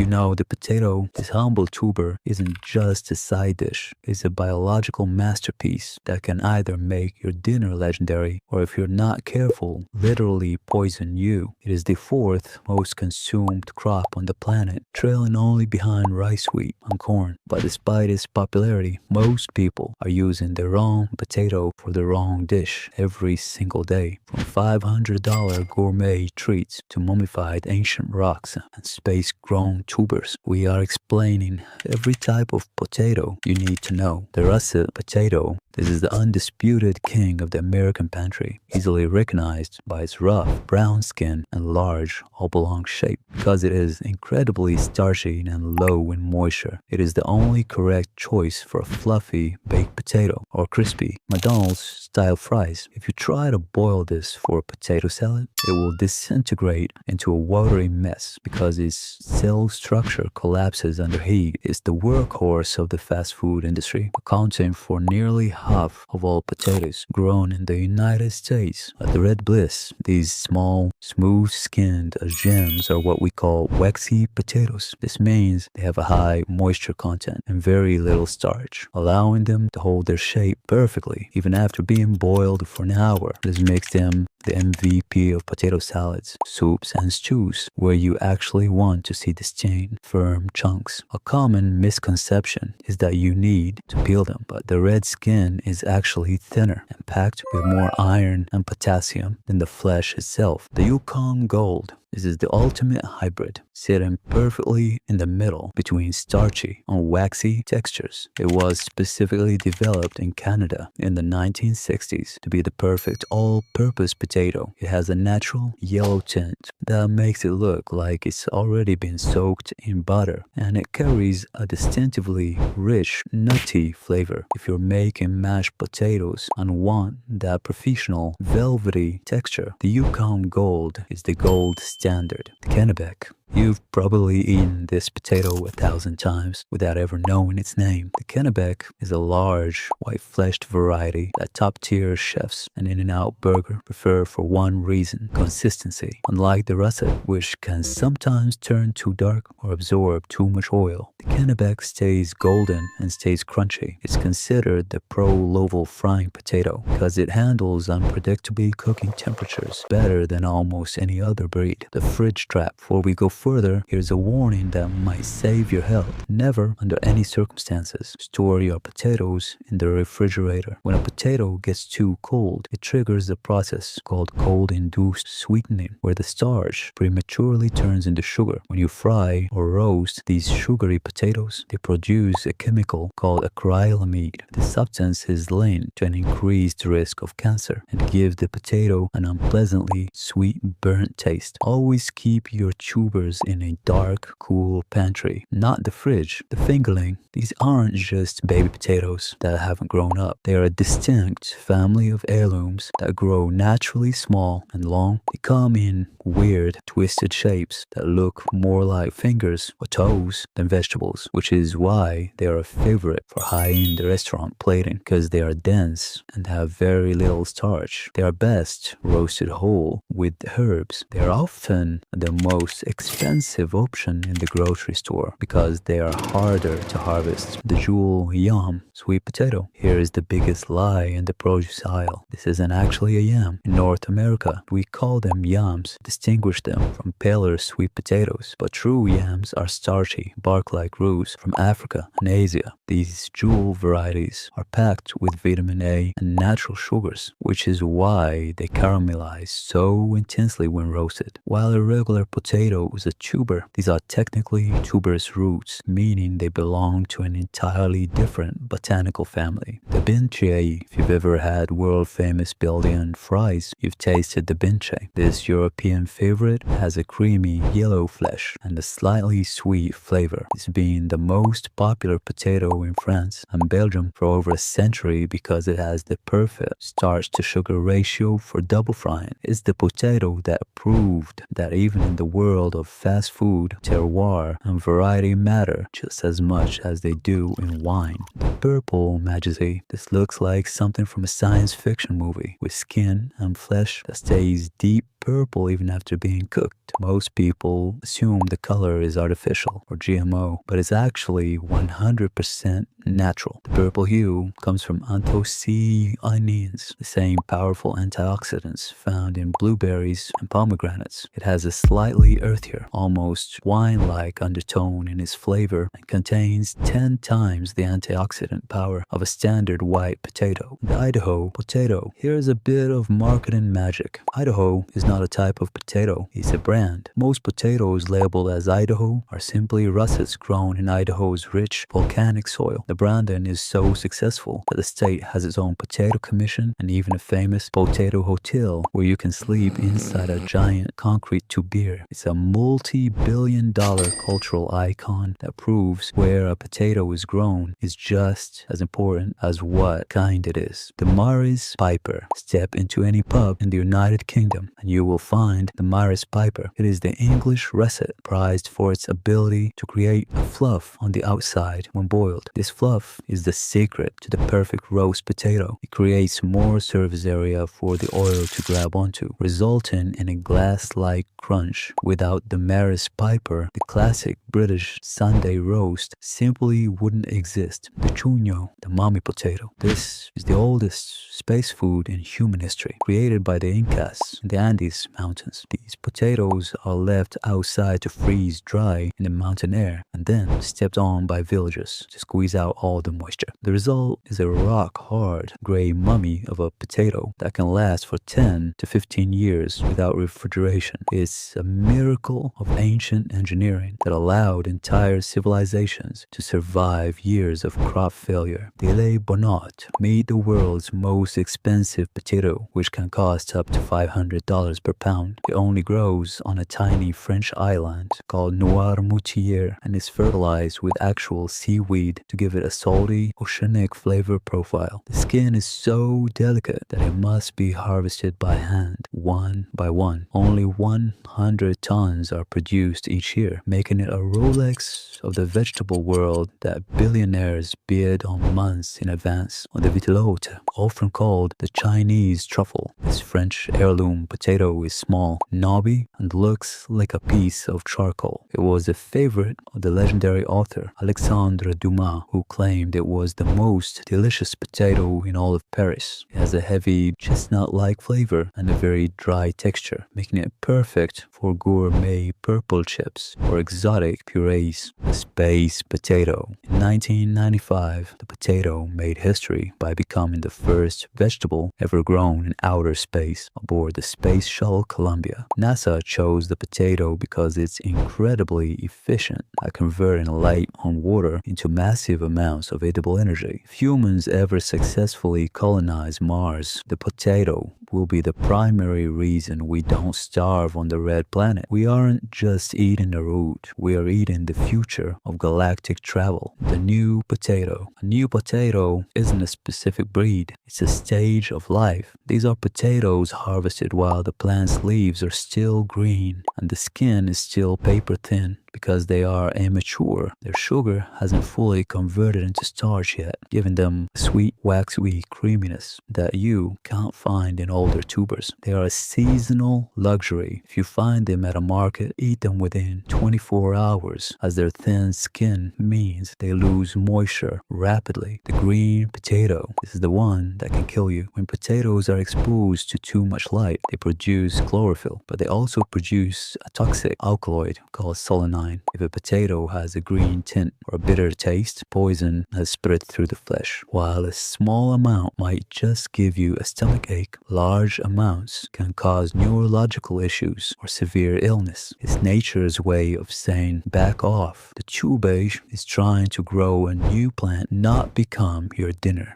You know, the potato, this humble tuber, isn't just a side dish. It's a biological masterpiece that can either make your dinner legendary or, if you're not careful, literally poison you. It is the fourth most consumed crop on the planet, trailing only behind rice, wheat, and corn. But despite its popularity, most people are using the wrong potato for the wrong dish every single day. From $500 gourmet treats to mummified ancient rocks and space-grown tubers, we are explaining every type of potato you need to know. The Russet potato. This is the undisputed king of the American pantry, easily recognized by its rough, brown skin and large, oblong shape. Because it is incredibly starchy and low in moisture, it is the only correct choice for a fluffy baked potato or crispy McDonald's-style fries. If you try to boil this for a potato salad, it will disintegrate into a watery mess because its cell structure collapses under heat. It's the workhorse of the fast food industry, accounting for nearly half of all potatoes grown in the United States. At the Red Bliss, these small, smooth-skinned gems are what we call waxy potatoes. This means they have a high moisture content and very little starch, allowing them to hold their shape perfectly even after being boiled for an hour. This makes them the MVP of potato salads, soups, and stews, where you actually want to see distinct, firm chunks. A common misconception is that you need to peel them, but the red skin is actually thinner and packed with more iron and potassium than the flesh itself. The Yukon Gold. This is the ultimate hybrid, sitting perfectly in the middle between starchy and waxy textures. It was specifically developed in Canada in the 1960s to be the perfect all-purpose potato. It has a natural yellow tint that makes it look like it's already been soaked in butter, and it carries a distinctively rich, nutty flavor. If you're making mashed potatoes and want that professional, velvety texture, the Yukon Gold is the gold standard. The Kennebec. You've probably eaten this potato 1,000 times without ever knowing its name. The Kennebec is a large, white-fleshed variety that top-tier chefs and In-N-Out Burger prefer for one reason: consistency. Unlike the Russet, which can sometimes turn too dark or absorb too much oil, the Kennebec stays golden and stays crunchy. It's considered the pro-level frying potato because it handles unpredictably cooking temperatures better than almost any other breed. The fridge trap. Before we go further, here's a warning that might save your health. Never, under any circumstances, store your potatoes in the refrigerator. When a potato gets too cold, it triggers a process called cold-induced sweetening, where the starch prematurely turns into sugar. When you fry or roast these sugary potatoes, they produce a chemical called Acrylamide. The substance is linked to an increased risk of cancer and gives the potato an unpleasantly sweet, burnt taste. Always keep your tubers in a dark, cool pantry, not the fridge. The Fingerling. These aren't just baby potatoes that haven't grown up. They are a distinct family of heirlooms that grow naturally small and long. They come in weird, twisted shapes that look more like fingers or toes than vegetables, which is why they are a favorite for high-end restaurant plating, because they are dense and have very little starch. They are best roasted whole with herbs. They are often the most expensive option in the grocery store because they are harder to harvest. The jewel yam, sweet potato. Here is the biggest lie in the produce aisle. This isn't actually a yam. In North America, we call them yams, distinguish them from paler sweet potatoes. But true yams are starchy, bark-like roots from Africa and Asia. These jewel varieties are packed with vitamin A and natural sugars, which is why they caramelize so intensely when roasted. While a regular potato is a tuber, these are technically tuberous roots, meaning they belong to an entirely different botanical family. The Bintje. If you've ever had world-famous Belgian fries, you've tasted the Bintje. This European favorite has a creamy yellow flesh and a slightly sweet flavor. It's been the most popular potato in France and Belgium for over a century because it has the perfect starch-to-sugar ratio for double frying. It's the potato that proved that even in the world of fast food, terroir and variety matter just as much as they do in wine. The purple Majesty. This looks like something from a science fiction movie with skin and flesh that stays deep purple even after being cooked. Most people assume the color is artificial or GMO, but it's actually 100% natural. The purple hue comes from anthocyanins, the same powerful antioxidants found in blueberries and pomegranates. It has a slightly earthier, almost wine-like undertone in its flavor and contains 10 times the antioxidant power of a standard white potato. The Idaho potato. Here's a bit of marketing magic. Idaho is not a type of potato, it's a brand. Most potatoes labeled as Idaho are simply Russets grown in Idaho's rich volcanic soil. The branding is so successful that the state has its own potato commission and even a famous potato hotel where you can sleep inside a giant concrete tubier. It's a multi-billion-dollar cultural icon that proves where a potato is grown is just as important as what kind it is. The Maris Piper. Step into any pub in the United Kingdom and you will find the Maris Piper. It is the English Russet, prized for its ability to create a fluff on the outside when boiled. This fluff is the secret to the perfect roast potato. It creates more surface area for the oil to grab onto, resulting in a glass-like crunch. Without the Maris Piper, the classic British Sunday roast simply wouldn't exist. The Chuño, the mommy potato. This is the oldest space food in human history, created by the Incas in the Andes Mountains. These potatoes are left outside to freeze dry in the mountain air and then stepped on by villagers to squeeze out all the moisture. The result is a rock-hard gray mummy of a potato that can last for 10 to 15 years without refrigeration. It's a miracle of ancient engineering that allowed entire civilizations to survive years of crop failure. The Bonnotte made the world's most expensive potato, which can cost up to $500 per pound. It only grows on a tiny French island called Noirmoutier and is fertilized with actual seaweed to give it a salty, oceanic flavor profile. The skin is so delicate that it must be harvested by hand, one by one. Only 100 tons are produced each year, making it a Rolex of the vegetable world that billionaires bid on months in advance. On the Vitelotte, often called the Chinese truffle, this French heirloom potato is small, knobby, and looks like a piece of charcoal. It was a favorite of the legendary author Alexandre Dumas, who claimed it was the most delicious potato in all of Paris. It has a heavy chestnut-like flavor and a very dry texture, making it perfect for gourmet purple chips or exotic purees. The space potato. In 1995, the potato made history by becoming the first vegetable ever grown in outer space aboard the Space Shuttle Columbia. NASA chose the potato because it's incredibly efficient at converting light on water into massive amounts of edible energy. If humans ever successfully colonize Mars, the potato will be the primary reason we don't starve on the red planet. We aren't just eating the root, we are eating the future of galactic travel. The new potato. A new potato isn't a specific breed, it's a stage of life. These are potatoes harvested while the plant's leaves are still green and the skin is still paper thin. Because they are immature, their sugar hasn't fully converted into starch yet, giving them a sweet, waxy creaminess that you can't find in older tubers. They are a seasonal luxury. If you find them at a market, eat them within 24 hours, as their thin skin means they lose moisture rapidly. The green potato. This is the one that can kill you. When potatoes are exposed to too much light, they produce chlorophyll, but they also produce a toxic alkaloid called solanine. If a potato has a green tint or a bitter taste, poison has spread through the flesh. While a small amount might just give you a stomach ache, large amounts can cause neurological issues or severe illness. It's nature's way of saying, back off. The tubage is trying to grow a new plant, not become your dinner.